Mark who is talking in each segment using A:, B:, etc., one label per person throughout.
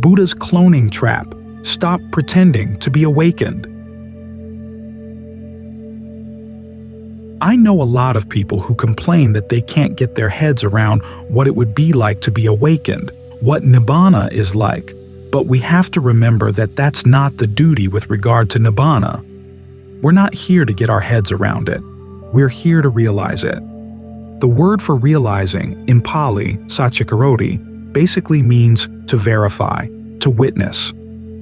A: Buddha's cloning trap. Stop pretending to be awakened. I know a lot of people who complain that they can't get their heads around what it would be like to be awakened, what Nibbāna is like. But we have to remember that that's not the duty with regard to Nibbāna. We're not here to get our heads around it. We're here to realize it. The word for realizing, in Pali, sachikaroti, basically means to verify, to witness.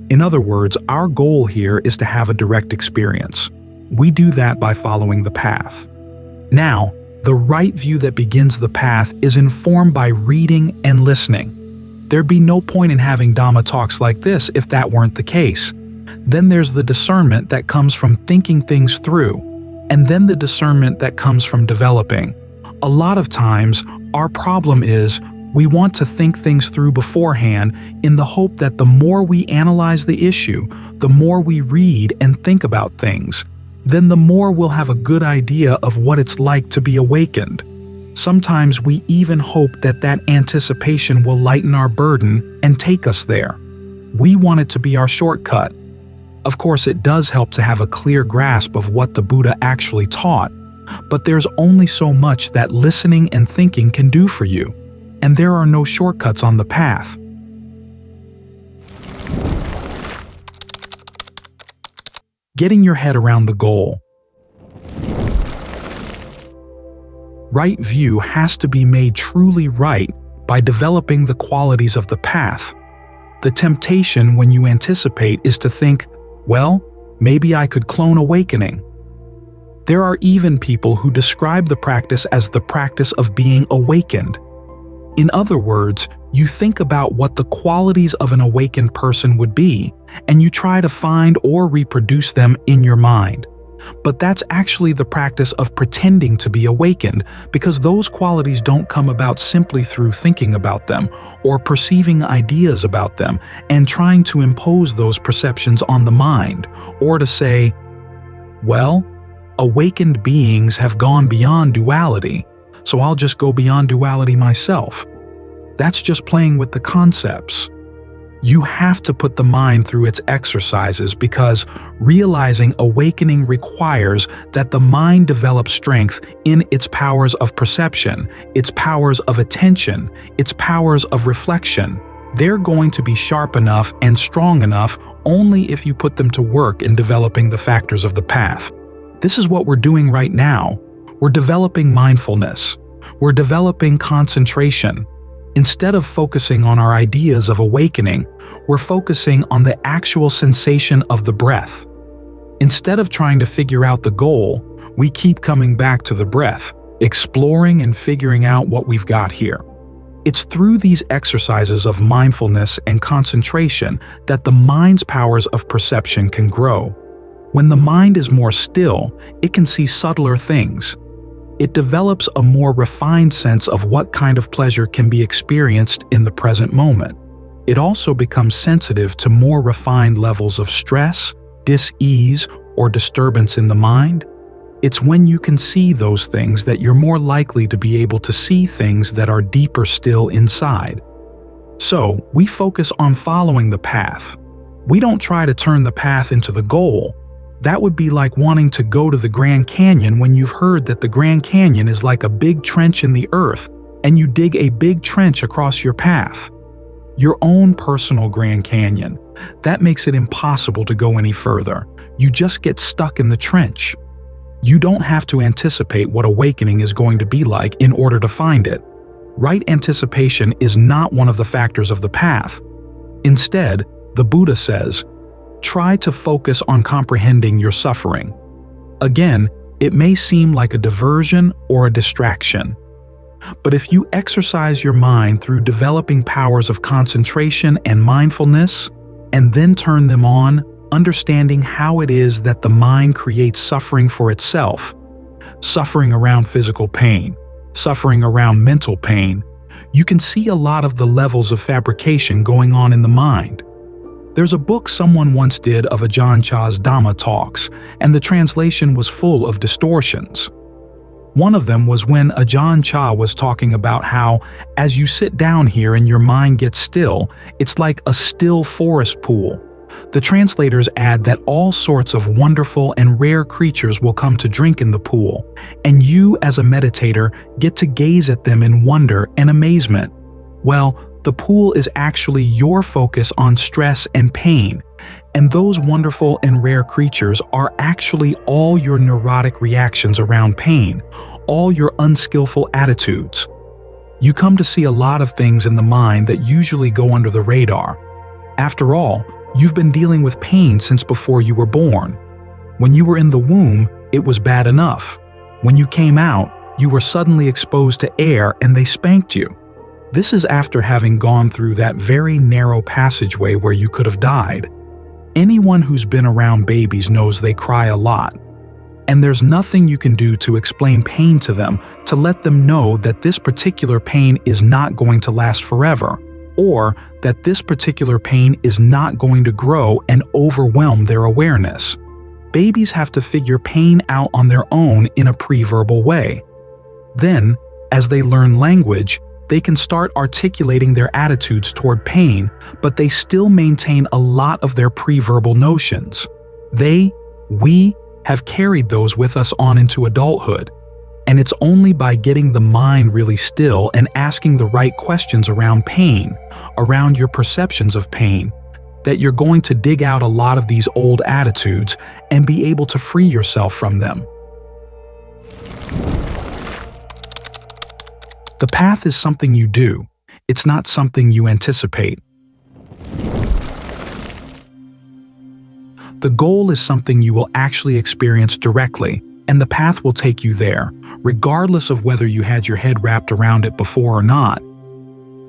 A: In other words, our goal here is to have a direct experience. We do that by following the path. Now, the right view that begins the path is informed by reading and listening. There'd be no point in having Dhamma talks like this if that weren't the case. Then there's the discernment that comes from thinking things through, and then the discernment that comes from developing. A lot of times, our problem is we want to think things through beforehand in the hope that the more we analyze the issue, the more we read and think about things, then the more we'll have a good idea of what it's like to be awakened. Sometimes we even hope that that anticipation will lighten our burden and take us there. We want it to be our shortcut. Of course, it does help to have a clear grasp of what the Buddha actually taught, but there's only so much that listening and thinking can do for you, and there are no shortcuts on the path. Getting your head around the goal. Right view has to be made truly right by developing the qualities of the path. The temptation when you anticipate is to think, well, maybe I could clone awakening. There are even people who describe the practice as the practice of being awakened. In other words, you think about what the qualities of an awakened person would be, and you try to find or reproduce them in your mind. But that's actually the practice of pretending to be awakened, because those qualities don't come about simply through thinking about them or perceiving ideas about them and trying to impose those perceptions on the mind, or to say, well, awakened beings have gone beyond duality, so I'll just go beyond duality myself. That's just playing with the concepts. You have to put the mind through its exercises because realizing awakening requires that the mind develop strength in its powers of perception, its powers of attention, its powers of reflection. They're going to be sharp enough and strong enough only if you put them to work in developing the factors of the path. This is what we're doing right now. We're developing mindfulness. We're developing concentration. Instead of focusing on our ideas of awakening, we're focusing on the actual sensation of the breath. Instead of trying to figure out the goal, we keep coming back to the breath, exploring and figuring out what we've got here. It's through these exercises of mindfulness and concentration that the mind's powers of perception can grow. When the mind is more still, it can see subtler things. It develops a more refined sense of what kind of pleasure can be experienced in the present moment. It also becomes sensitive to more refined levels of stress, dis-ease, or disturbance in the mind. It's when you can see those things that you're more likely to be able to see things that are deeper still inside. So, we focus on following the path. We don't try to turn the path into the goal. That would be like wanting to go to the Grand Canyon when you've heard that the Grand Canyon is like a big trench in the earth, and you dig a big trench across your path. Your own personal Grand Canyon. That makes it impossible to go any further. You just get stuck in the trench. You don't have to anticipate what awakening is going to be like in order to find it. Right anticipation is not one of the factors of the path. Instead, the Buddha says, try to focus on comprehending your suffering. Again, it may seem like a diversion or a distraction. But if you exercise your mind through developing powers of concentration and mindfulness, and then turn them on, understanding how it is that the mind creates suffering for itself, suffering around physical pain, suffering around mental pain, you can see a lot of the levels of fabrication going on in the mind. There's a book someone once did of Ajahn Chah's Dhamma talks, and the translation was full of distortions. One of them was when Ajahn Chah was talking about how, as you sit down here and your mind gets still, it's like a still forest pool. The translators add that all sorts of wonderful and rare creatures will come to drink in the pool, and you as a meditator get to gaze at them in wonder and amazement. Well, the pool is actually your focus on stress and pain, and those wonderful and rare creatures are actually all your neurotic reactions around pain, all your unskillful attitudes. You come to see a lot of things in the mind that usually go under the radar. After all, you've been dealing with pain since before you were born. When you were in the womb, it was bad enough. When you came out, you were suddenly exposed to air and they spanked you. This is after having gone through that very narrow passageway where you could have died. Anyone who's been around babies knows they cry a lot. And there's nothing you can do to explain pain to them to let them know that this particular pain is not going to last forever, or that this particular pain is not going to grow and overwhelm their awareness. Babies have to figure pain out on their own in a pre-verbal way. Then, as they learn language, they can start articulating their attitudes toward pain, but they still maintain a lot of their pre-verbal notions. We have carried those with us on into adulthood. And it's only by getting the mind really still and asking the right questions around pain, around your perceptions of pain, that you're going to dig out a lot of these old attitudes and be able to free yourself from them. The path is something you do. It's not something you anticipate. The goal is something you will actually experience directly, and the path will take you there, regardless of whether you had your head wrapped around it before or not.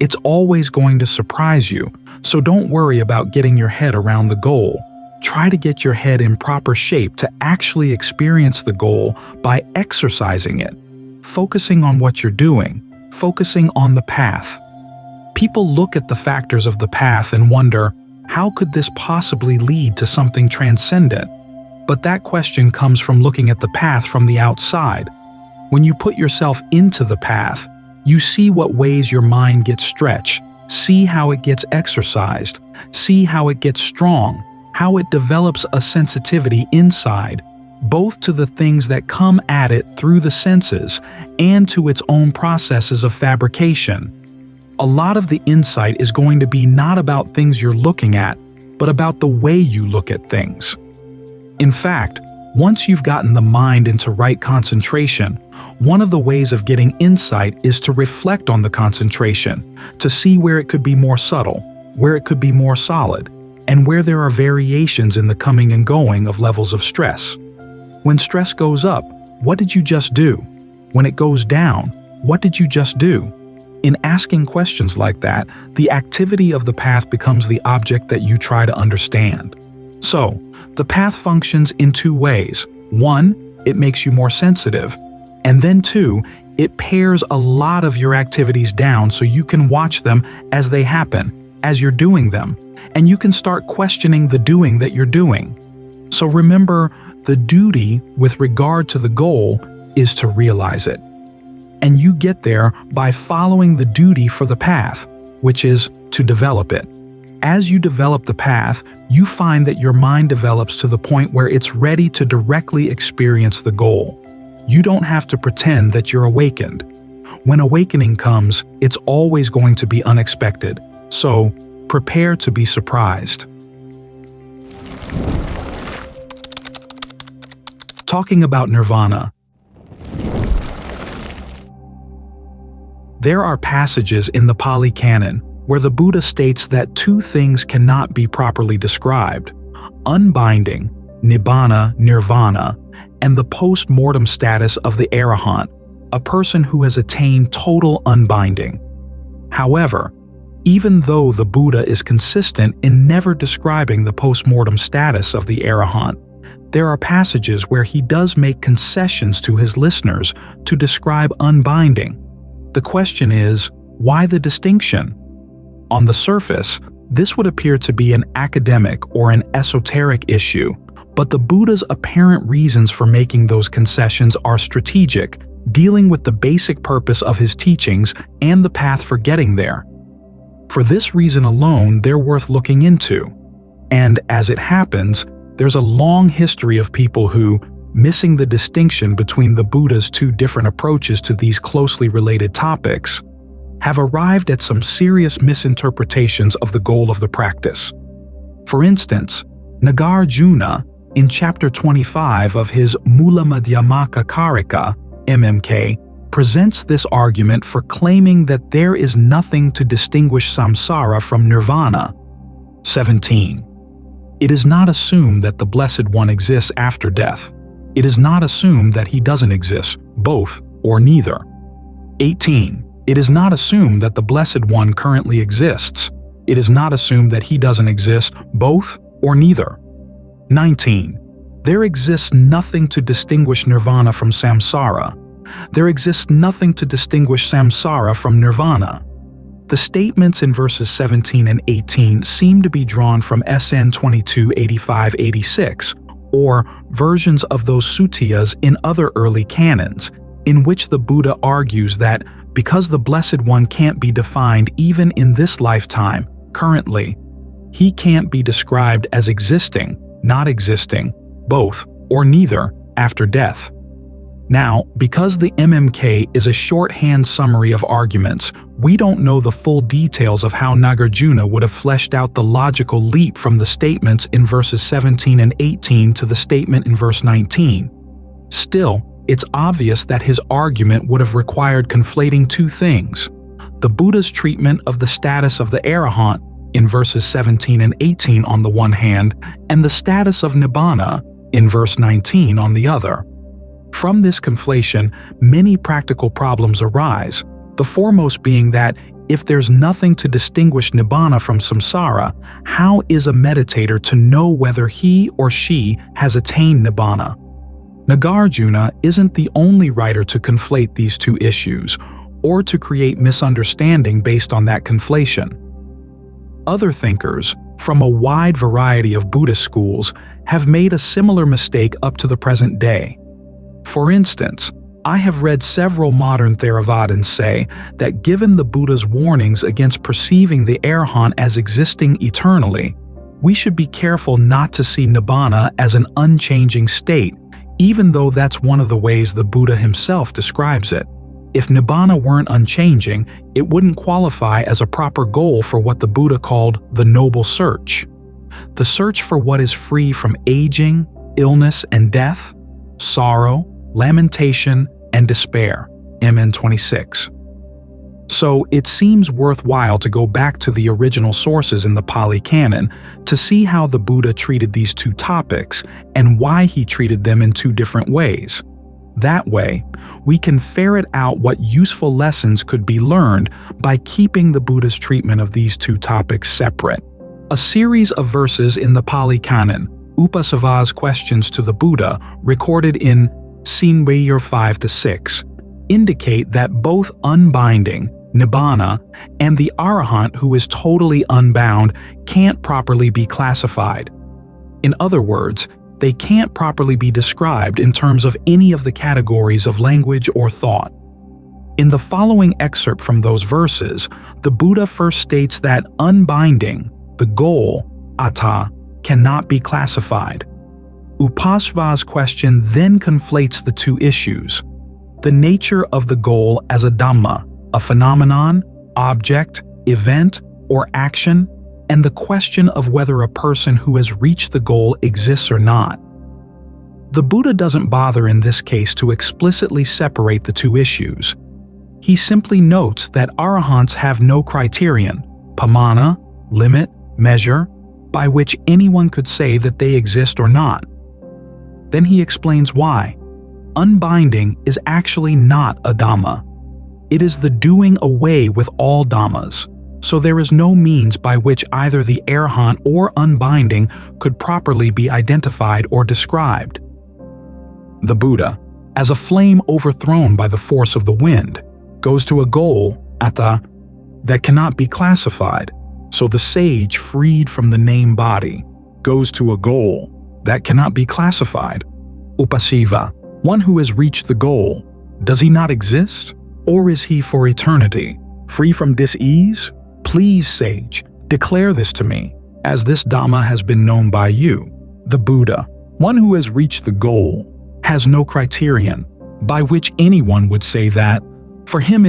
A: It's always going to surprise you, so don't worry about getting your head around the goal. Try to get your head in proper shape to actually experience the goal by exercising it, focusing on what you're doing, focusing on the path. People look at the factors of the path and wonder, how could this possibly lead to something transcendent? But that question comes from looking at the path from the outside. When you put yourself into the path, you see what ways your mind gets stretched, see how it gets exercised, see how it gets strong, how it develops a sensitivity inside, both to the things that come at it through the senses and to its own processes of fabrication. A lot of the insight is going to be not about things you're looking at, but about the way you look at things. In fact, once you've gotten the mind into right concentration, one of the ways of getting insight is to reflect on the concentration, to see where it could be more subtle, where it could be more solid, and where there are variations in the coming and going of levels of stress. When stress goes up, what did you just do? When it goes down, what did you just do? In asking questions like that, the activity of the path becomes the object that you try to understand. So, the path functions in two ways. One, it makes you more sensitive. And then two, it pares a lot of your activities down so you can watch them as they happen, as you're doing them, and you can start questioning the doing that you're doing. So remember, the duty with regard to the goal is to realize it. And you get there by following the duty for the path, which is to develop it. As you develop the path, you find that your mind develops to the point where it's ready to directly experience the goal. You don't have to pretend that you're awakened. When awakening comes, it's always going to be unexpected, so prepare to be surprised. Talking about Nirvana. There are passages in the Pali Canon where the Buddha states that two things cannot be properly described: unbinding, Nibbāna, nirvana, and the post-mortem status of the arahant, a person who has attained total unbinding. However, even though the Buddha is consistent in never describing the post-mortem status of the arahant, there are passages where he does make concessions to his listeners to describe unbinding. The question is, why the distinction? On the surface, this would appear to be an academic or an esoteric issue, but the Buddha's apparent reasons for making those concessions are strategic, dealing with the basic purpose of his teachings and the path for getting there. For this reason alone, they're worth looking into. And as it happens, there's a long history of people who, missing the distinction between the Buddha's two different approaches to these closely related topics, have arrived at some serious misinterpretations of the goal of the practice. For instance, Nagarjuna, in chapter 25 of his Mula Madhyamaka Karika, MMK, presents this argument for claiming that there is nothing to distinguish samsara from nirvana. 17. It is not assumed that the Blessed One exists after death. It is not assumed that he doesn't exist, both or neither. 18. It is not assumed that the Blessed One currently exists. It is not assumed that he doesn't exist, both or neither. 19. There exists nothing to distinguish nirvana from samsara. There exists nothing to distinguish samsara from nirvana. The statements in verses 17 and 18 seem to be drawn from SN 2285-86, or versions of those suttiyas in other early canons, in which the Buddha argues that because the Blessed One can't be defined even in this lifetime, currently, he can't be described as existing, not existing, both, or neither, after death. Now, because the MMK is a shorthand summary of arguments, we don't know the full details of how Nagarjuna would have fleshed out the logical leap from the statements in verses 17 and 18 to the statement in verse 19. Still, it's obvious that his argument would have required conflating two things: the Buddha's treatment of the status of the Arahant in verses 17 and 18 on the one hand, and the status of Nibbāna in verse 19 on the other. From this conflation, many practical problems arise, the foremost being that if there's nothing to distinguish Nibbāna from samsara, how is a meditator to know whether he or she has attained Nibbāna? Nagarjuna isn't the only writer to conflate these two issues, or to create misunderstanding based on that conflation. Other thinkers, from a wide variety of Buddhist schools, have made a similar mistake up to the present day. For instance, I have read several modern Theravadins say that given the Buddha's warnings against perceiving the Arahant as existing eternally, we should be careful not to see Nibbāna as an unchanging state, even though that's one of the ways the Buddha himself describes it. If Nibbāna weren't unchanging, it wouldn't qualify as a proper goal for what the Buddha called the noble search. The search for what is free from aging, illness and death, sorrow, lamentation, and despair, MN 26. So it seems worthwhile to go back to the original sources in the Pali Canon to see how the Buddha treated these two topics and why he treated them in two different ways. That way, we can ferret out what useful lessons could be learned by keeping the Buddha's treatment of these two topics separate. A series of verses in the Pali Canon, Upasava's questions to the Buddha, recorded in Sinwayur 5-6, indicate that both unbinding, Nibbāna, and the Arahant who is totally unbound can't properly be classified. In other words, they can't properly be described in terms of any of the categories of language or thought. In the following excerpt from those verses, the Buddha first states that unbinding, the goal, atta, cannot be classified. Upasva's question then conflates the two issues: the nature of the goal as a Dhamma, a phenomenon, object, event, or action, and the question of whether a person who has reached the goal exists or not. The Buddha doesn't bother in this case to explicitly separate the two issues. He simply notes that Arahants have no criterion, pamana, limit, measure, by which anyone could say that they exist or not. Then he explains why. Unbinding is actually not a Dhamma. It is the doing away with all Dhammas, so there is no means by which either the Arahant or unbinding could properly be identified or described. The Buddha, as a flame overthrown by the force of the wind, goes to a goal, atta, that cannot be classified, so the sage freed from the name body goes to a goal that cannot be classified, upasiva, one who has reached the goal, Does he not exist? Or is he for eternity? Free from dis-ease? Please, sage, declare this to me, as this Dhamma has been known by you. The Buddha, one who has reached the goal, has no criterion by which anyone would say that, for him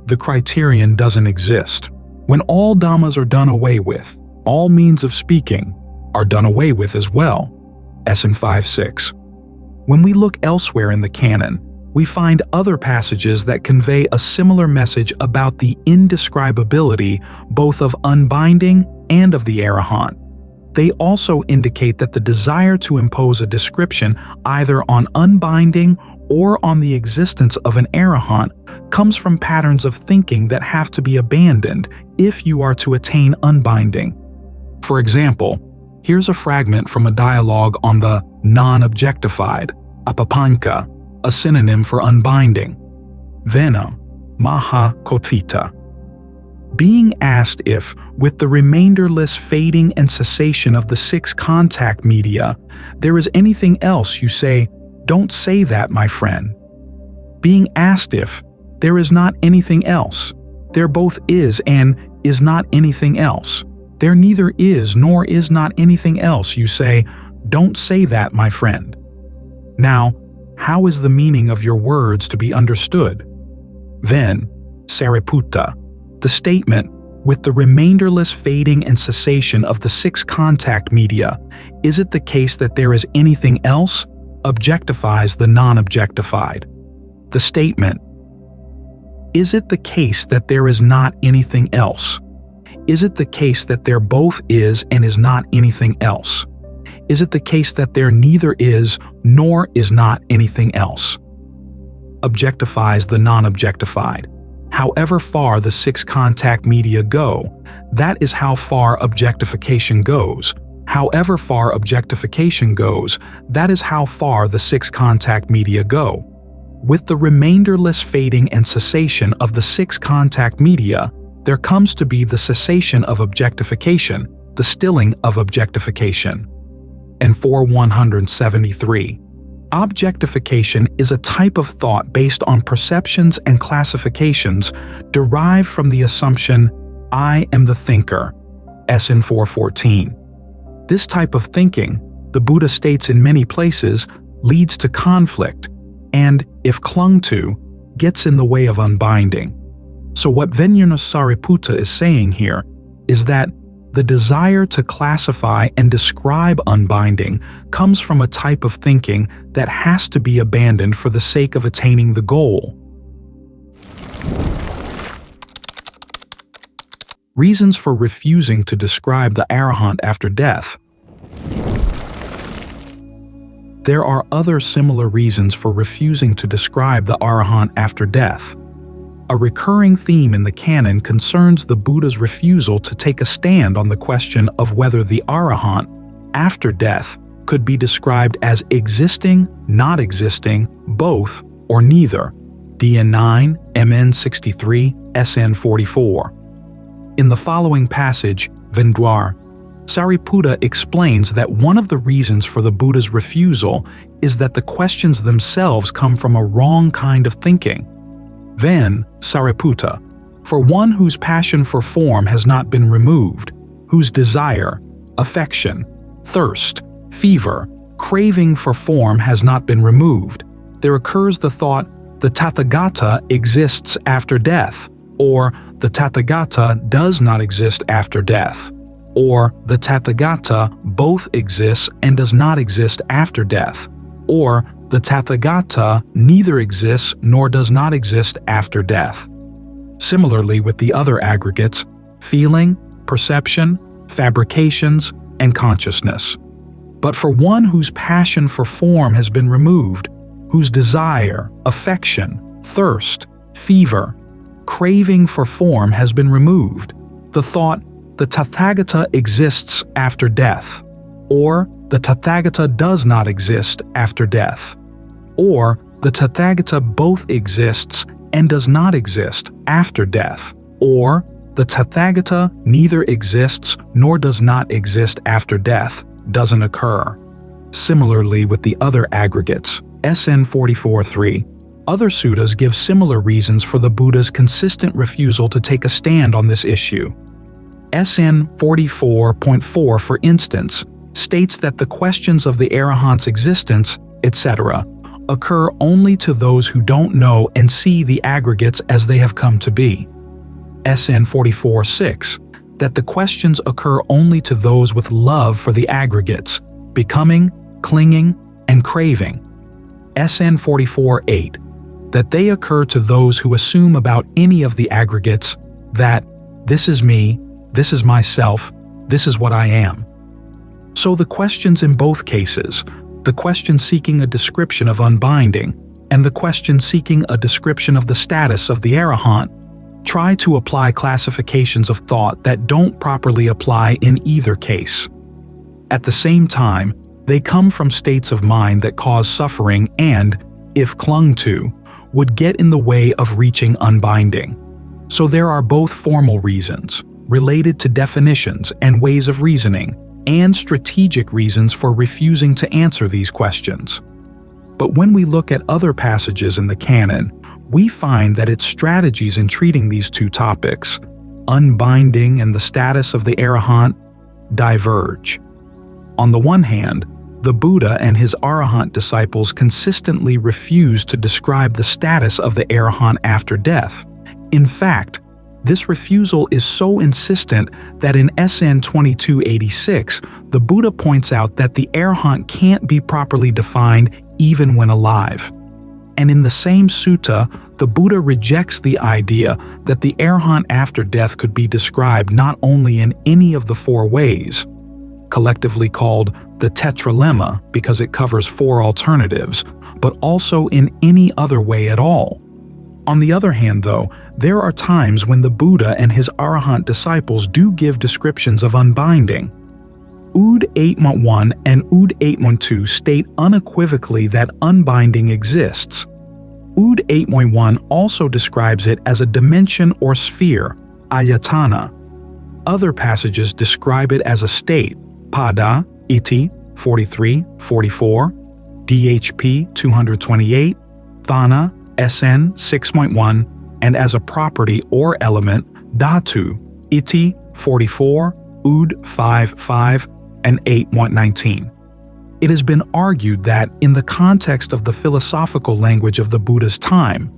A: the criterion doesn't exist. When all Dhammas are done away with, all means of speaking are done away with as well. SN 5.6. When we look elsewhere in the canon, we find other passages that convey a similar message about the indescribability both of unbinding and of the arahant. They also indicate that the desire to impose a description either on unbinding or on the existence of an arahant comes from patterns of thinking that have to be abandoned if you are to attain unbinding. For example, here's a fragment from a dialogue on the non-objectified, apapanka, a synonym for unbinding. Vena, maha kotita. Being asked if, with the remainderless fading and cessation of the 6 contact media, there is anything else, you say, "Don't say that, my friend." Being asked if there is not anything else, there both is and is not anything else. There neither is nor is not anything else, you say, "Don't say that, my friend." Now, how is the meaning of your words to be understood? Then, Sariputta, the statement, with the remainderless fading and cessation of the 6 contact media, is it the case that there is anything else? Objectifies the non-objectified. The statement, is it the case that there is not anything else? Is it the case that there both is and is not anything else? Is it the case that there neither is nor is not anything else? Objectifies the non-objectified. However far the 6 contact media go, that is how far objectification goes. However far objectification goes, that is how far the 6 contact media go. With the remainderless fading and cessation of the 6 contact media, there comes to be the cessation of objectification, the stilling of objectification. And 4173. Objectification is a type of thought based on perceptions and classifications derived from the assumption, I am the thinker. SN 414. This type of thinking, the Buddha states in many places, leads to conflict and, if clung to, gets in the way of unbinding. So what Vajrayana Sariputta is saying here is that the desire to classify and describe unbinding comes from a type of thinking that has to be abandoned for the sake of attaining the goal. Reasons for refusing to describe the arahant after death. There are other similar reasons for refusing to describe the arahant after death. A recurring theme in the canon concerns the Buddha's refusal to take a stand on the question of whether the arahant, after death, could be described as existing, not existing, both, or neither. DN 9, MN 63, SN 44. In the following passage, Vendwar, Sariputta explains that one of the reasons for the Buddha's refusal is that the questions themselves come from a wrong kind of thinking. Then, Sariputta, for one whose passion for form has not been removed, whose desire, affection, thirst, fever, craving for form has not been removed, there occurs the thought, the Tathagata exists after death, or the Tathagata does not exist after death, or the Tathagata both exists and does not exist after death, or the Tathagata neither exists nor does not exist after death. Similarly with the other aggregates, feeling, perception, fabrications, and consciousness. But for one whose passion for form has been removed, whose desire, affection, thirst, fever, craving for form has been removed, the thought, the Tathagata exists after death, or the Tathagata does not exist after death, or the Tathagata both exists and does not exist after death, or the Tathagata neither exists nor does not exist after death, doesn't occur. Similarly with the other aggregates, SN 44-3, Other suttas give similar reasons for the Buddha's consistent refusal to take a stand on this issue. SN 44.4, for instance, states that the questions of the arahant's existence, etc., occur only to those who don't know and see the aggregates as they have come to be. SN 44.6, that the questions occur only to those with love for the aggregates, becoming, clinging, and craving. SN 44.8, that they occur to those who assume about any of the aggregates that this is me, this is myself, this is what I am. So the questions in both cases, the question seeking a description of unbinding and the question seeking a description of the status of the arahant, try to apply classifications of thought that don't properly apply in either case. At the same time, they come from states of mind that cause suffering and, if clung to, would get in the way of reaching unbinding. So there are both formal reasons, related to definitions and ways of reasoning, and strategic reasons for refusing to answer these questions. But when we look at other passages in the canon, we find that its strategies in treating these two topics, unbinding and the status of the arahant, diverge. On the one hand, the Buddha and his arahant disciples consistently refuse to describe the status of the arahant after death. In fact, this refusal is so insistent that in SN 2286, the Buddha points out that the arahant can't be properly defined even when alive. And in the same sutta, the Buddha rejects the idea that the arahant after death could be described not only in any of the four ways, collectively called the tetralemma because it covers four alternatives, but also in any other way at all. On the other hand, though, there are times when the Buddha and his arahant disciples do give descriptions of unbinding. Ud 8.1 and Ud 8.2 state unequivocally that unbinding exists. Ud 8.1 also describes it as a dimension or sphere, ayatana. Other passages describe it as a state, pada, iti, 43-44, dhp 228, thana, SN 6.1, and as a property or element, dhatu, iti, 44, Ud 5.5, and 8.19. It has been argued that, in the context of the philosophical language of the Buddha's time,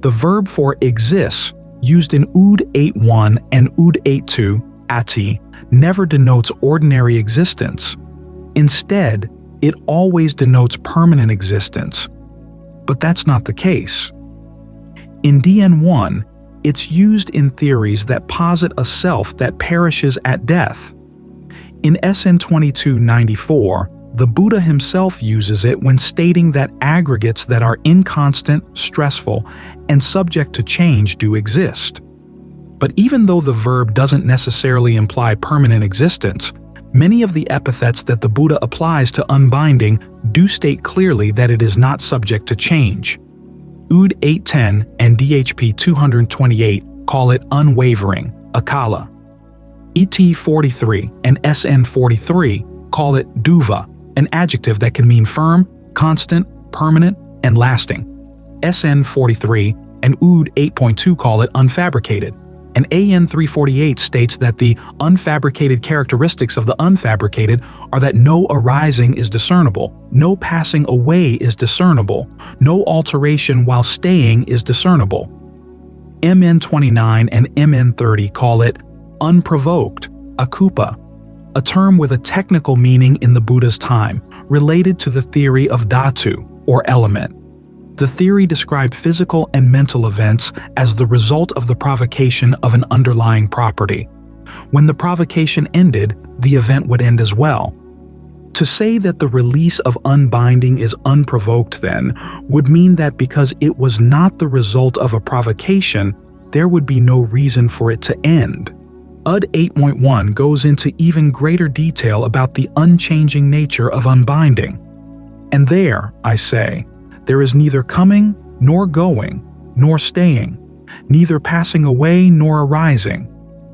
A: the verb for exists, used in Ud 8.1 and Ud 8.2, ati, never denotes ordinary existence. Instead, it always denotes permanent existence. But that's not the case. In DN1, it's used in theories that posit a self that perishes at death. In SN 2294, the Buddha himself uses it when stating that aggregates that are inconstant, stressful, and subject to change do exist. But even though the verb doesn't necessarily imply permanent existence, many of the epithets that the Buddha applies to unbinding do state clearly that it is not subject to change. Ud 810 and DHP 228 call it unwavering, akala. ET 43 and SN 43 call it duva, an adjective that can mean firm, constant, permanent, and lasting. SN 43 and Ud 8.2 call it unfabricated, and AN 348 states that the unfabricated characteristics of the unfabricated are that no arising is discernible, no passing away is discernible, no alteration while staying is discernible. MN 29 and MN 30 call it unprovoked, akupa, a term with a technical meaning in the Buddha's time, related to the theory of dhatu, or element. The theory described physical and mental events as the result of the provocation of an underlying property. When the provocation ended, the event would end as well. To say that the release of unbinding is unprovoked, then, would mean that because it was not the result of a provocation, there would be no reason for it to end. UD 8.1 goes into even greater detail about the unchanging nature of unbinding. And there, I say, there is neither coming, nor going, nor staying, neither passing away nor arising,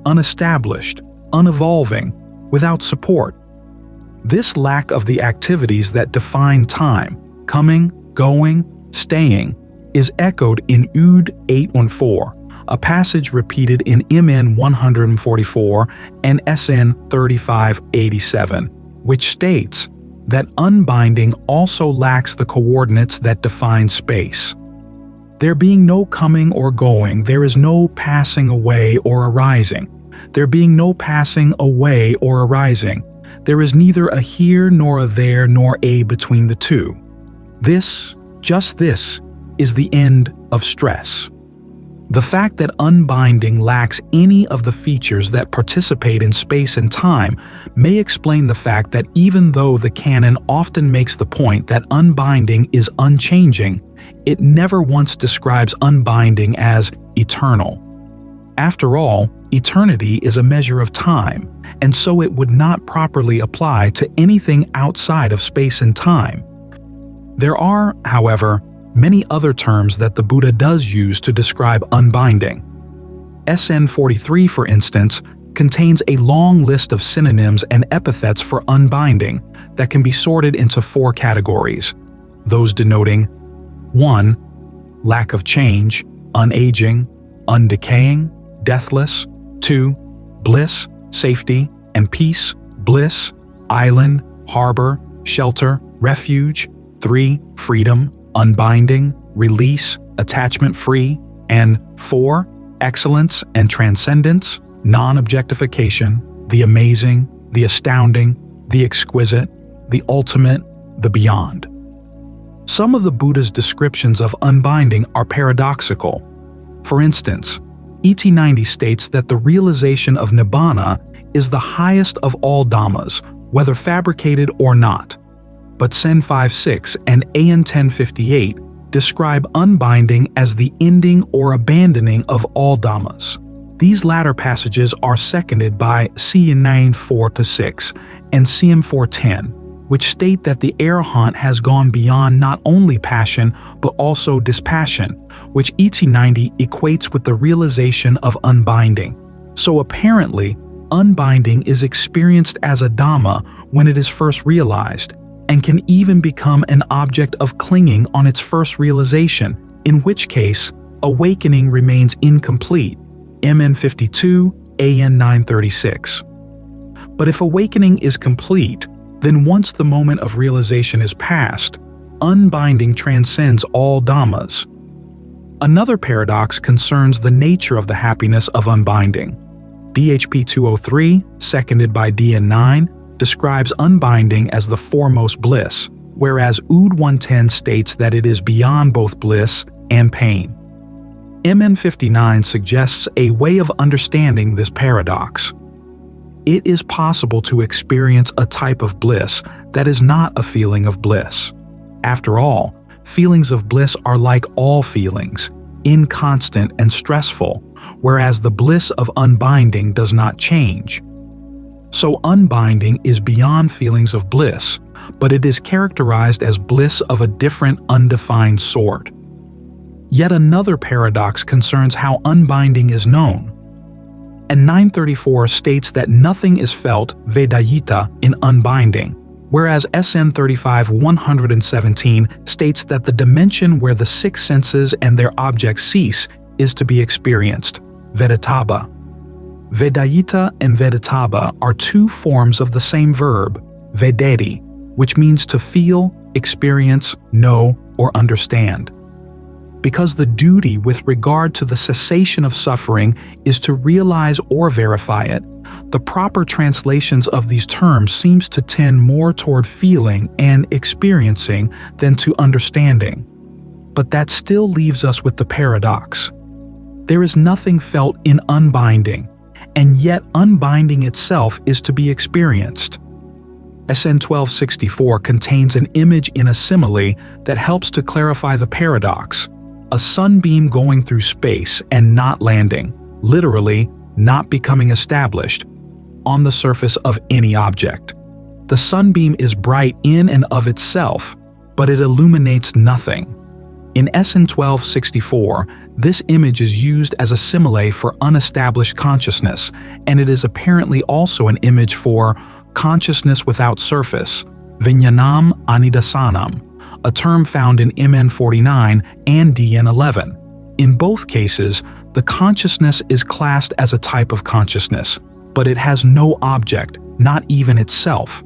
A: unestablished, unevolving, without support. This lack of the activities that define time, coming, going, staying, is echoed in Ud 814, a passage repeated in MN 144 and SN 3587, which states that unbinding also lacks the coordinates that define space. There being no coming or going, there is no passing away or arising. There being no passing away or arising, there is neither a here nor a there nor a between the two. This, just this, is the end of stress. The fact that unbinding lacks any of the features that participate in space and time may explain the fact that even though the canon often makes the point that unbinding is unchanging, it never once describes unbinding as eternal. After all, eternity is a measure of time, and so it would not properly apply to anything outside of space and time. There are, however, many other terms that the Buddha does use to describe unbinding. SN 43, for instance, contains a long list of synonyms and epithets for unbinding that can be sorted into 4 categories, those denoting 1. Lack of change, unaging, undecaying, deathless. 2. Bliss, safety, and peace, bliss, island, harbor, shelter, refuge. 3. Freedom, unbinding, release, attachment-free. And 4. Excellence and transcendence, non-objectification, the amazing, the astounding, the exquisite, the ultimate, the beyond. Some of the Buddha's descriptions of unbinding are paradoxical. For instance, ET 90 states that the realization of Nibbāna is the highest of all dhammas, whether fabricated or not. But Sen 5.6 and AN 1058 describe unbinding as the ending or abandoning of all dhammas. These latter passages are seconded by CN 4-6 and CM 410, which state that the arahant has gone beyond not only passion but also dispassion, which ET 90 equates with the realization of unbinding. So apparently, unbinding is experienced as a dhamma when it is first realized, and can even become an object of clinging on its first realization, in which case, awakening remains incomplete. MN 52, AN 936. But if awakening is complete, then once the moment of realization is past, unbinding transcends all dhammas. Another paradox concerns the nature of the happiness of unbinding. DHP 203, seconded by DN9, describes unbinding as the foremost bliss, whereas Ud 110 states that it is beyond both bliss and pain. MN 59 suggests a way of understanding this paradox. It is possible to experience a type of bliss that is not a feeling of bliss. After all, feelings of bliss are like all feelings, inconstant and stressful, whereas the bliss of unbinding does not change. So unbinding is beyond feelings of bliss, but it is characterized as bliss of a different, undefined sort. Yet another paradox concerns how unbinding is known. And 934 states that nothing is felt Vedayita in unbinding, whereas SN 35-117 states that the dimension where the 6 senses and their objects cease is to be experienced, Vedataba. Vedayita and Vedataba are 2 forms of the same verb, Vedeti, which means to feel, experience, know, or understand. Because the duty with regard to the cessation of suffering is to realize or verify it, the proper translations of these terms seems to tend more toward feeling and experiencing than to understanding. But that still leaves us with the paradox. There is nothing felt in unbinding, and yet unbinding itself is to be experienced. SN 1264 contains an image in a simile that helps to clarify the paradox. A sunbeam going through space and not landing, literally not becoming established, on the surface of any object. The sunbeam is bright in and of itself, but it illuminates nothing. In SN 1264, this image is used as a simile for unestablished consciousness, and it is apparently also an image for consciousness without surface, Vijnanam Anidasanam, a term found in MN 49 and DN 11. In both cases, the consciousness is classed as a type of consciousness, but it has no object, not even itself.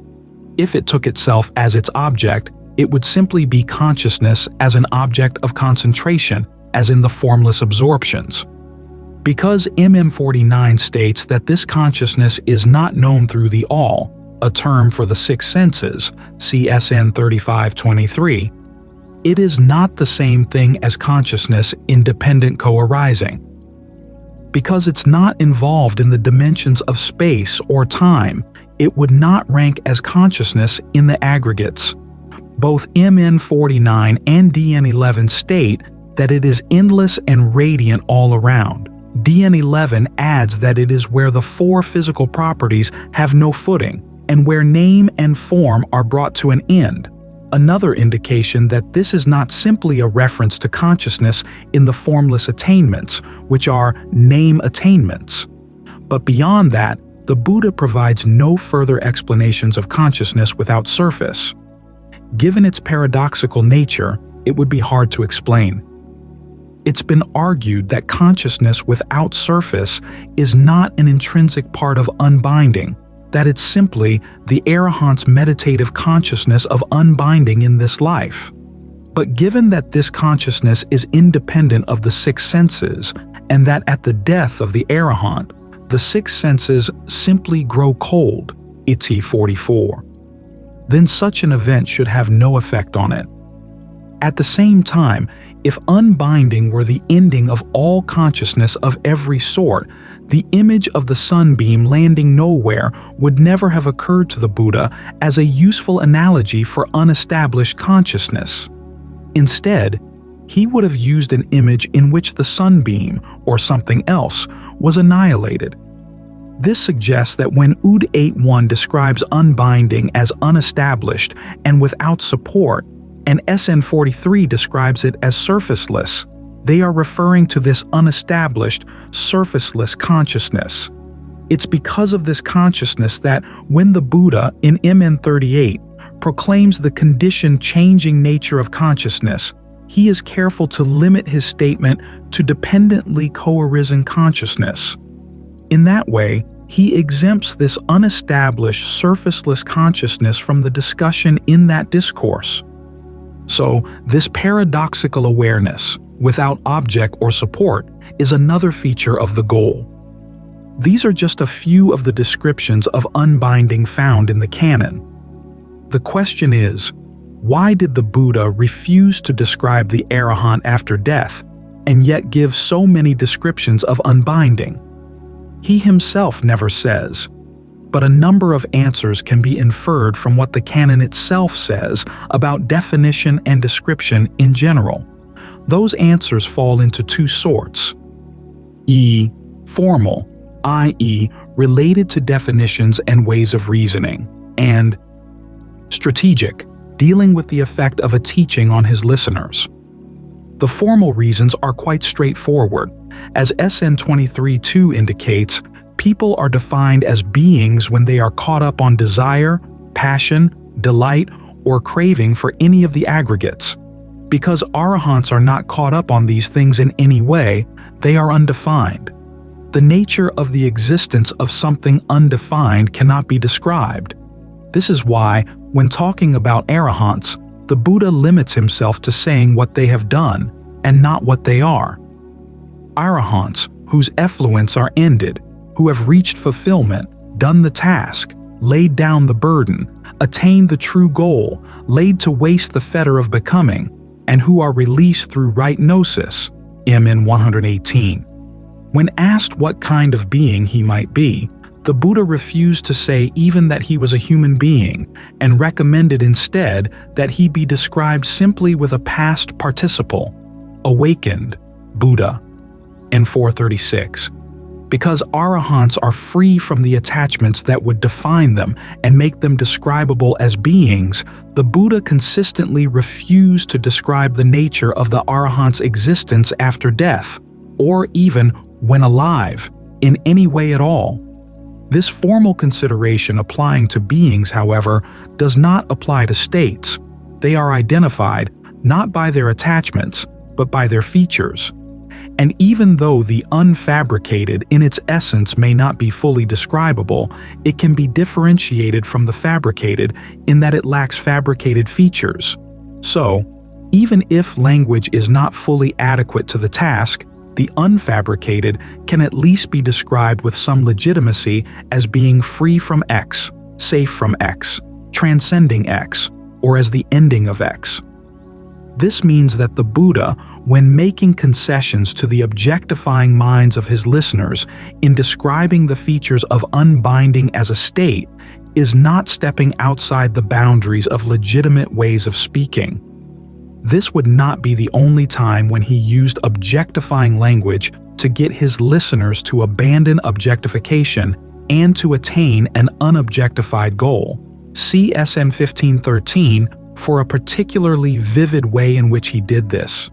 A: If it took itself as its object, it would simply be consciousness as an object of concentration, as in the formless absorptions. Because MM49 states that this consciousness is not known through the all, a term for the six senses, CSN 3523, it is not the same thing as consciousness independent co-arising. Because it's not involved in the dimensions of space or time, it would not rank as consciousness in the aggregates. Both MN49 and DN11 state that it is endless and radiant all around. DN11 adds that it is where the four physical properties have no footing, and where name and form are brought to an end. Another indication that this is not simply a reference to consciousness in the formless attainments, which are name attainments. But beyond that, the Buddha provides no further explanations of consciousness without surface. Given its paradoxical nature, it would be hard to explain. It's been argued that consciousness without surface is not an intrinsic part of unbinding, that it's simply the arahant's meditative consciousness of unbinding in this life. But given that this consciousness is independent of the six senses, and that at the death of the arahant, the six senses simply grow cold, Iti 44, then such an event should have no effect on it. At the same time, if unbinding were the ending of all consciousness of every sort, the image of the sunbeam landing nowhere would never have occurred to the Buddha as a useful analogy for unestablished consciousness. Instead, he would have used an image in which the sunbeam, or something else, was annihilated. This suggests that when Ud 8.1 describes unbinding as unestablished and without support, and SN 43 describes it as surfaceless, they are referring to this unestablished, surfaceless consciousness. It's because of this consciousness that when the Buddha in MN 38 proclaims the condition-changing nature of consciousness, he is careful to limit his statement to dependently co-arisen consciousness. In that way, he exempts this unestablished, surfaceless consciousness from the discussion in that discourse. So, this paradoxical awareness, without object or support, is another feature of the goal. These are just a few of the descriptions of unbinding found in the canon. The question is, why did the Buddha refuse to describe the arahant after death, and yet give so many descriptions of unbinding? He himself never says, but a number of answers can be inferred from what the canon itself says about definition and description in general. Those answers fall into two sorts. Formal, i.e., related to definitions and ways of reasoning, and strategic, dealing with the effect of a teaching on his listeners. The formal reasons are quite straightforward. As SN 23.2 indicates, people are defined as beings when they are caught up on desire, passion, delight, or craving for any of the aggregates. Because arahants are not caught up on these things in any way, they are undefined. The nature of the existence of something undefined cannot be described. This is why, when talking about arahants, the Buddha limits himself to saying what they have done, and not what they are. Arahants, whose effluents are ended, who have reached fulfillment, done the task, laid down the burden, attained the true goal, laid to waste the fetter of becoming, and who are released through right gnosis, MN 118. When asked what kind of being he might be, the Buddha refused to say even that he was a human being, and recommended instead that he be described simply with a past participle, awakened, Buddha, in 436. Because arahants are free from the attachments that would define them and make them describable as beings, the Buddha consistently refused to describe the nature of the arahant's existence after death, or even when alive, in any way at all. This formal consideration applying to beings, however, does not apply to states. They are identified not by their attachments, but by their features. And even though the unfabricated in its essence may not be fully describable, it can be differentiated from the fabricated in that it lacks fabricated features. So, even if language is not fully adequate to the task, the unfabricated can at least be described with some legitimacy as being free from X, safe from X, transcending X, or as the ending of X. This means that the Buddha, when making concessions to the objectifying minds of his listeners in describing the features of unbinding as a state, is not stepping outside the boundaries of legitimate ways of speaking. This would not be the only time when he used objectifying language to get his listeners to abandon objectification and to attain an unobjectified goal. See SN 1513 for a particularly vivid way in which he did this.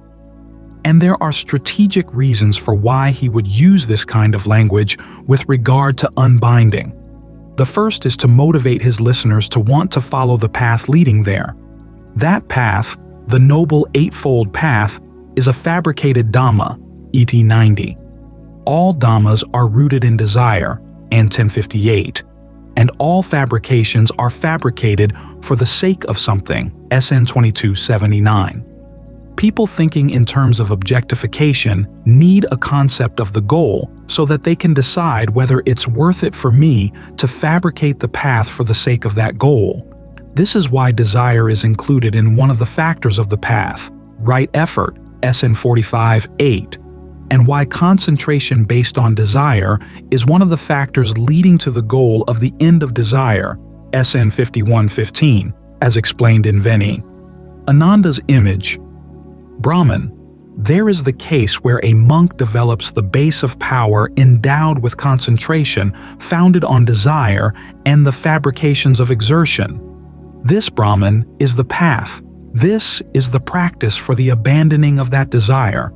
A: And there are strategic reasons for why he would use this kind of language with regard to unbinding. The first is to motivate his listeners to want to follow the path leading there. That path, the Noble Eightfold Path, is a fabricated Dhamma, ET 90. All Dhammas are rooted in desire, and 1058, and all fabrications are fabricated for the sake of something, SN 2279. People thinking in terms of objectification need a concept of the goal so that they can decide whether it's worth it for me to fabricate the path for the sake of that goal. This is why desire is included in one of the factors of the path, right effort, SN 45-8, and why concentration based on desire is one of the factors leading to the goal of the end of desire, SN 51-15, as explained in Veni. Ananda's image. Brahman, there is the case where a monk develops the base of power endowed with concentration founded on desire and the fabrications of exertion. This Brahman is the path. This is the practice for the abandoning of that desire.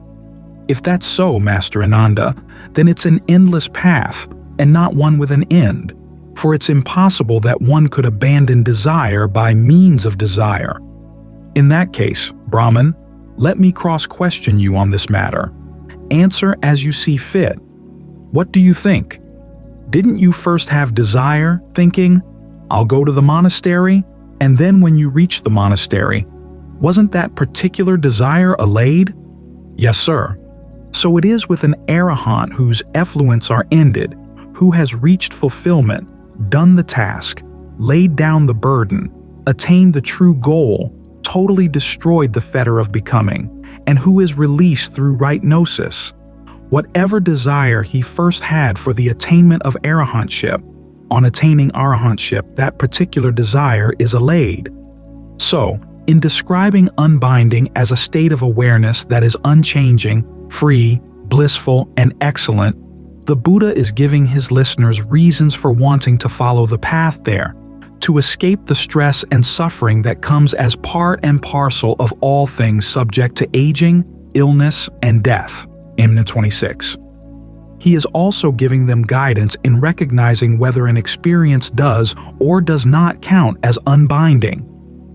A: If that's so, Master Ananda, then it's an endless path and not one with an end, for it's impossible that one could abandon desire by means of desire. In that case, Brahman, let me cross-question you on this matter. Answer as you see fit. What do you think? Didn't you first have desire, thinking, I'll go to the monastery, and then when you reach the monastery, wasn't that particular desire allayed? Yes, sir. So it is with an arahant whose effluents are ended, who has reached fulfillment, done the task, laid down the burden, attained the true goal, totally destroyed the fetter of becoming, and who is released through right gnosis. Whatever desire he first had for the attainment of arahantship, on attaining arahantship, that particular desire is allayed. So, in describing unbinding as a state of awareness that is unchanging, free, blissful, and excellent, the Buddha is giving his listeners reasons for wanting to follow the path there, to escape the stress and suffering that comes as part and parcel of all things subject to aging, illness, and death. Imna 26. He is also giving them guidance in recognizing whether an experience does or does not count as unbinding.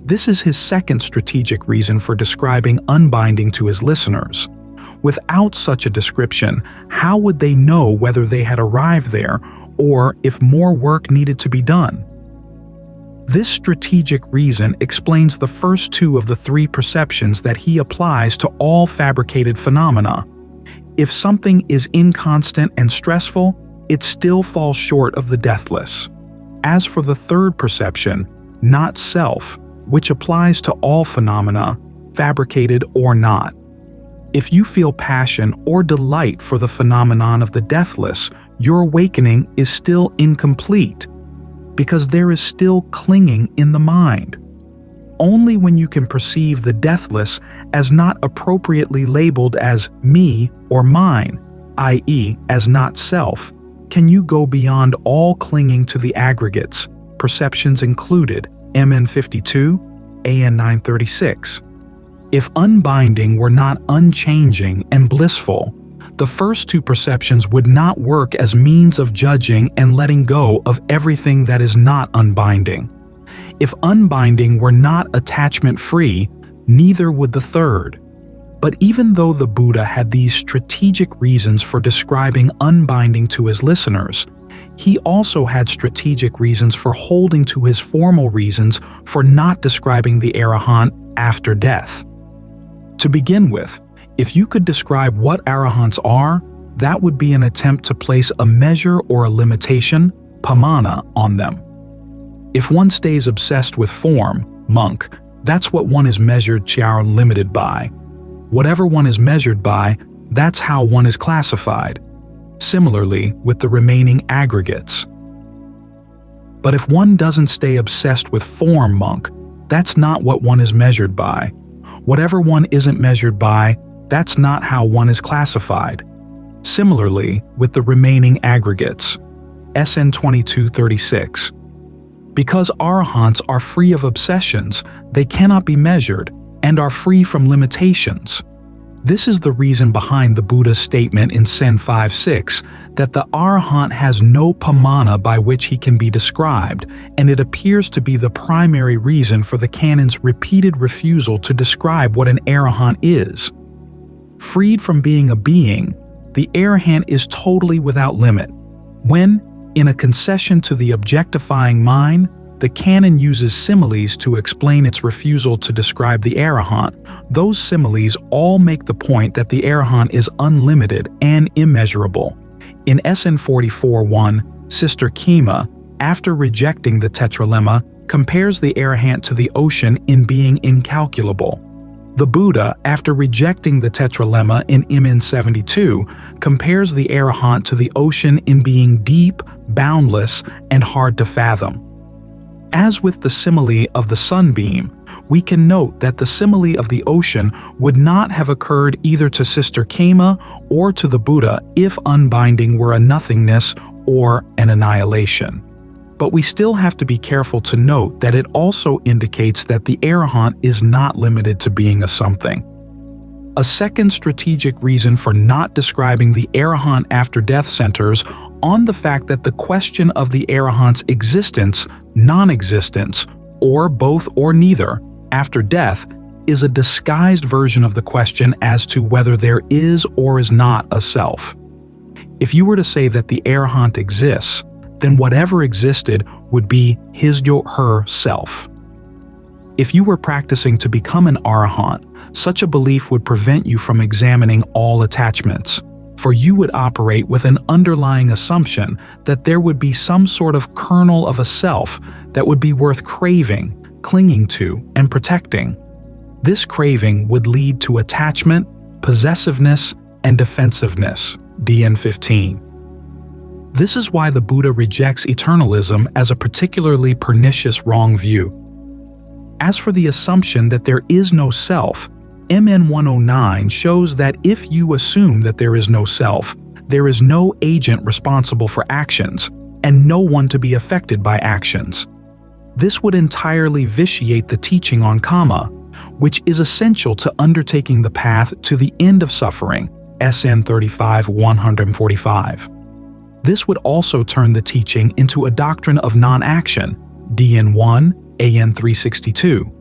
A: This is his second strategic reason for describing unbinding to his listeners. Without such a description, how would they know whether they had arrived there or if more work needed to be done? This strategic reason explains the first two of the three perceptions that he applies to all fabricated phenomena. If something is inconstant and stressful, it still falls short of the deathless. As for the third perception, not self, which applies to all phenomena, fabricated or not. If you feel passion or delight for the phenomenon of the deathless, your awakening is still incomplete, because there is still clinging in the mind. Only when you can perceive the deathless as not appropriately labeled as me or mine, i.e., as not self, can you go beyond all clinging to the aggregates, perceptions included, MN 52, AN 936. If unbinding were not unchanging and blissful, the first two perceptions would not work as means of judging and letting go of everything that is not unbinding. If unbinding were not attachment-free, neither would the third. But even though the Buddha had these strategic reasons for describing unbinding to his listeners, he also had strategic reasons for holding to his formal reasons for not describing the arahant after death. To begin with, if you could describe what arahants are, that would be an attempt to place a measure or a limitation, pamana, on them. If one stays obsessed with form, monk, that's what one is measured or limited by. Whatever one is measured by, that's how one is classified. Similarly with the remaining aggregates. But if one doesn't stay obsessed with form, monk, that's not what one is measured by. Whatever one isn't measured by, that's not how one is classified. Similarly with the remaining aggregates. SN 2236. Because arahants are free of obsessions, they cannot be measured and are free from limitations. This is the reason behind the Buddha's statement in Sen 5.6 that the arahant has no pamana by which he can be described, and it appears to be the primary reason for the canon's repeated refusal to describe what an arahant is. Freed from being a being, the arahant is totally without limit. When, in a concession to the objectifying mind, the canon uses similes to explain its refusal to describe the arahant, those similes all make the point that the arahant is unlimited and immeasurable. In SN 44.1, Sister Khema, after rejecting the tetralemma, compares the arahant to the ocean in being incalculable. The Buddha, after rejecting the tetralemma in MN 72, compares the arahant to the ocean in being deep, boundless, and hard to fathom. As with the simile of the sunbeam, we can note that the simile of the ocean would not have occurred either to Sister Khema or to the Buddha if unbinding were a nothingness or an annihilation. But we still have to be careful to note that it also indicates that the arahant is not limited to being a something. A second strategic reason for not describing the arahant after death centers on the fact that the question of the arahant's existence, non-existence, or both or neither, after death, is a disguised version of the question as to whether there is or is not a self. If you were to say that the arahant exists, then whatever existed would be his or her self. If you were practicing to become an arahant, such a belief would prevent you from examining all attachments, for you would operate with an underlying assumption that there would be some sort of kernel of a self that would be worth craving, clinging to, and protecting. This craving would lead to attachment, possessiveness, and defensiveness. DN 15. This is why the Buddha rejects eternalism as a particularly pernicious wrong view. As for the assumption that there is no self, MN 109 shows that if you assume that there is no self, there is no agent responsible for actions, and no one to be affected by actions. This would entirely vitiate the teaching on karma, which is essential to undertaking the path to the end of suffering, SN 35-145. This would also turn the teaching into a doctrine of non-action, DN 1, AN 362.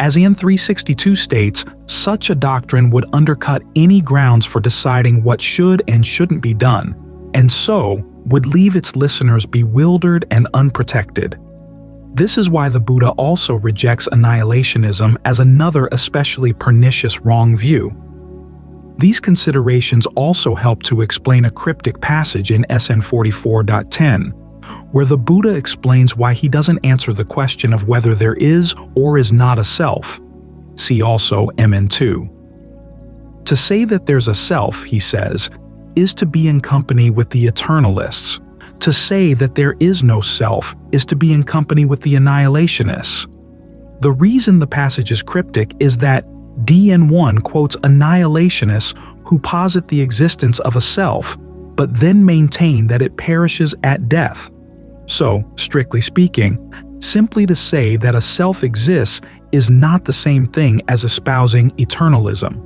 A: As AN 362 states, such a doctrine would undercut any grounds for deciding what should and shouldn't be done, and so would leave its listeners bewildered and unprotected. This is why the Buddha also rejects annihilationism as another especially pernicious wrong view. These considerations also help to explain a cryptic passage in SN 44.10, where the Buddha explains why he doesn't answer the question of whether there is or is not a self. See also MN 2. To say that there's a self, he says, is to be in company with the eternalists. To say that there is no self is to be in company with the annihilationists. The reason the passage is cryptic is that DN1 quotes annihilationists who posit the existence of a self, but then maintain that it perishes at death. So, strictly speaking, simply to say that a self exists is not the same thing as espousing eternalism.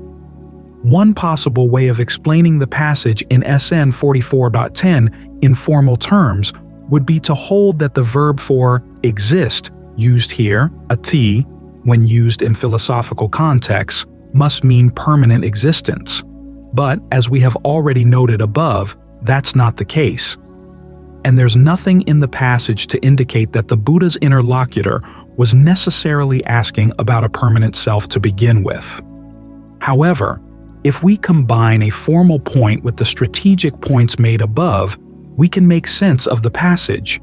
A: One possible way of explaining the passage in SN 44.10 in formal terms would be to hold that the verb for exist used here, ati, when used in philosophical contexts, must mean permanent existence. But, as we have already noted above, that's not the case. And there's nothing in the passage to indicate that the Buddha's interlocutor was necessarily asking about a permanent self to begin with. However, if we combine a formal point with the strategic points made above, we can make sense of the passage.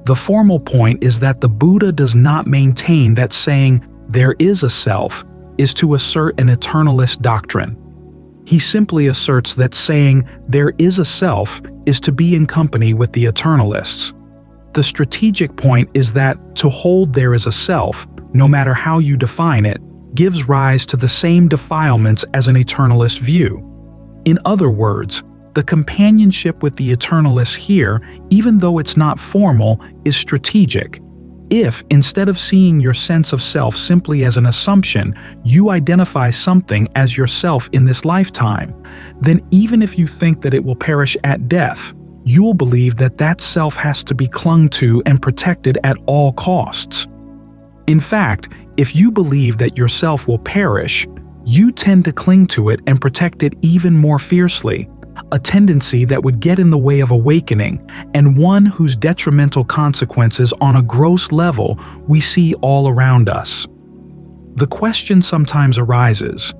A: The formal point is that the Buddha does not maintain that saying there is a self is to assert an eternalist doctrine. He simply asserts that saying there is a self is to be in company with the eternalists. The strategic point is that to hold there is a self, no matter how you define it, gives rise to the same defilements as an eternalist view. In other words, the companionship with the eternalists here, even though it's not formal, is strategic. If, instead of seeing your sense of self simply as an assumption, you identify something as yourself in this lifetime, then even if you think that it will perish at death, you'll believe that that self has to be clung to and protected at all costs. In fact, if you believe that yourself will perish, you tend to cling to it and protect it even more fiercely, a tendency that would get in the way of awakening, and one whose detrimental consequences on a gross level we see all around us. The question sometimes arises,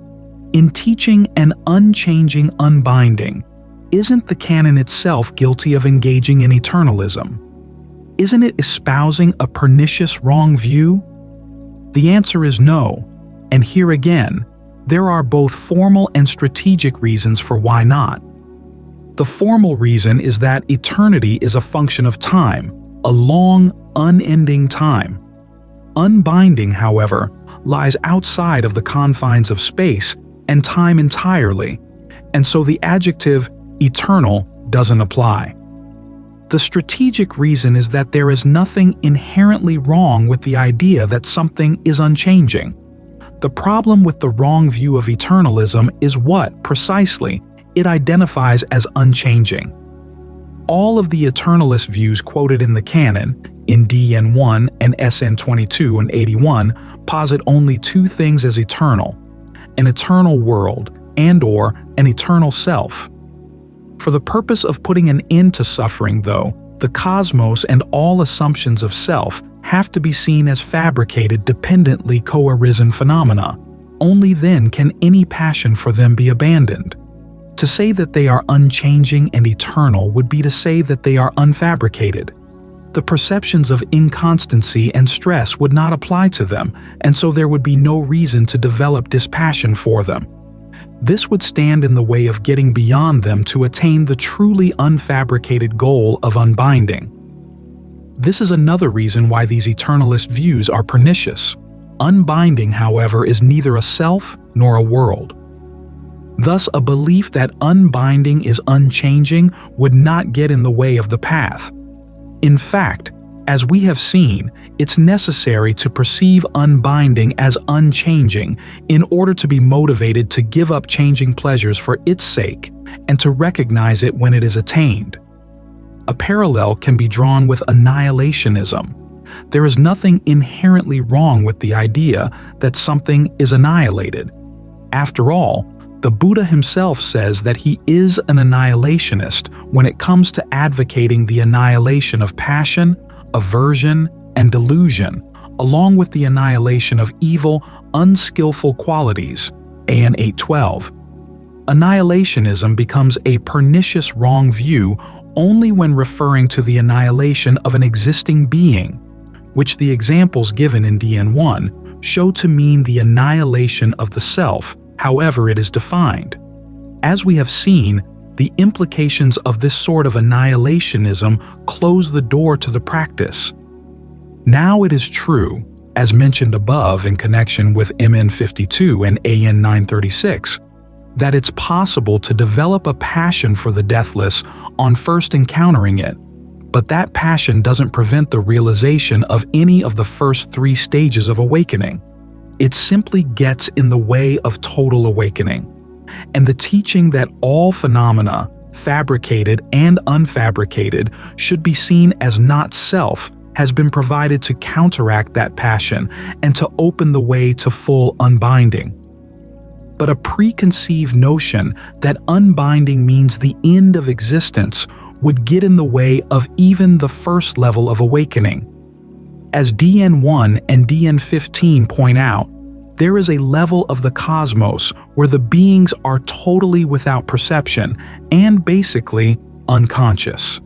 A: in teaching an unchanging unbinding, isn't the canon itself guilty of engaging in eternalism? Isn't it espousing a pernicious wrong view? The answer is no, and here again, there are both formal and strategic reasons for why not. The formal reason is that eternity is a function of time, a long, unending time. Unbinding, however, lies outside of the confines of space and time entirely, and so the adjective eternal doesn't apply. The strategic reason is that there is nothing inherently wrong with the idea that something is unchanging. The problem with the wrong view of eternalism is what, precisely, it identifies as unchanging. All of the eternalist views quoted in the canon, in DN 1 and SN 22 and 81, posit only two things as eternal: an eternal world and/or an eternal self. For the purpose of putting an end to suffering, though, the cosmos and all assumptions of self have to be seen as fabricated, dependently co-arisen phenomena. Only then can any passion for them be abandoned. To say that they are unchanging and eternal would be to say that they are unfabricated. The perceptions of inconstancy and stress would not apply to them, and so there would be no reason to develop dispassion for them. This would stand in the way of getting beyond them to attain the truly unfabricated goal of unbinding. This is another reason why these eternalist views are pernicious. Unbinding, however, is neither a self nor a world. Thus, a belief that unbinding is unchanging would not get in the way of the path. In fact, as we have seen, it's necessary to perceive unbinding as unchanging in order to be motivated to give up changing pleasures for its sake and to recognize it when it is attained. A parallel can be drawn with annihilationism. There is nothing inherently wrong with the idea that something is annihilated. After all, the Buddha himself says that he is an annihilationist when it comes to advocating the annihilation of passion, aversion, and delusion, along with the annihilation of evil, unskillful qualities, AN 812. Annihilationism becomes a pernicious wrong view only when referring to the annihilation of an existing being, which the examples given in DN 1 show to mean the annihilation of the self, however it is defined. As we have seen, the implications of this sort of annihilationism close the door to the practice. Now it is true, as mentioned above in connection with MN 52 and AN 936, that it's possible to develop a passion for the deathless on first encountering it, but that passion doesn't prevent the realization of any of the first three stages of awakening. It simply gets in the way of total awakening. And the teaching that all phenomena, fabricated and unfabricated, should be seen as not self, has been provided to counteract that passion and to open the way to full unbinding. But a preconceived notion that unbinding means the end of existence would get in the way of even the first level of awakening. As DN1 and DN15 point out, there is a level of the cosmos where the beings are totally without perception and basically unconscious.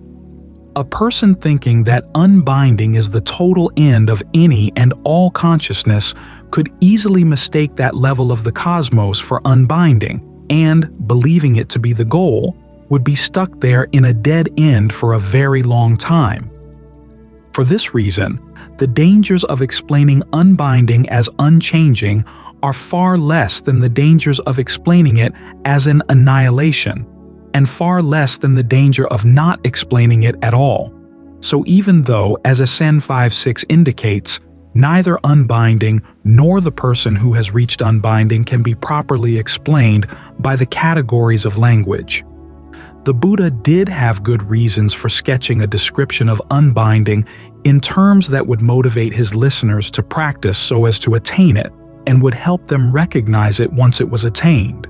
A: A person thinking that unbinding is the total end of any and all consciousness could easily mistake that level of the cosmos for unbinding, and, believing it to be the goal, would be stuck there in a dead end for a very long time. For this reason, the dangers of explaining unbinding as unchanging are far less than the dangers of explaining it as an annihilation, and far less than the danger of not explaining it at all. So even though, as Ascend 5.6 indicates, neither unbinding nor the person who has reached unbinding can be properly explained by the categories of language, the Buddha did have good reasons for sketching a description of unbinding in terms that would motivate his listeners to practice so as to attain it, and would help them recognize it once it was attained.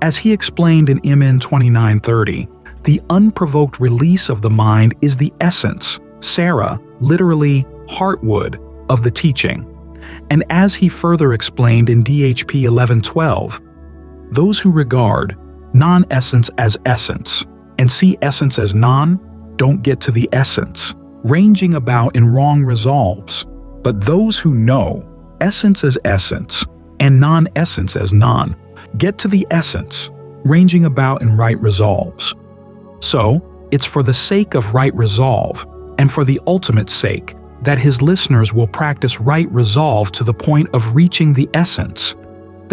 A: As he explained in MN 2930, the unprovoked release of the mind is the essence, Sarah, literally heartwood, of the teaching. And as he further explained in DHP 1112, those who regard non-essence as essence and see essence as non don't get to the essence, ranging about in wrong resolves. But those who know essence as essence and non-essence as non get to the essence, ranging about in right resolves. So, it's for the sake of right resolve, and for the ultimate sake, that his listeners will practice right resolve to the point of reaching the essence,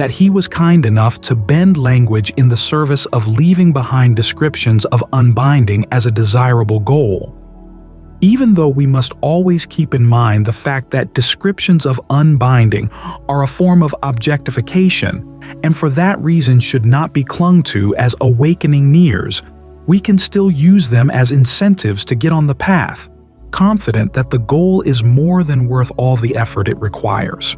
A: that he was kind enough to bend language in the service of leaving behind descriptions of unbinding as a desirable goal. Even though we must always keep in mind the fact that descriptions of unbinding are a form of objectification, and for that reason should not be clung to as awakening nears, we can still use them as incentives to get on the path, confident that the goal is more than worth all the effort it requires.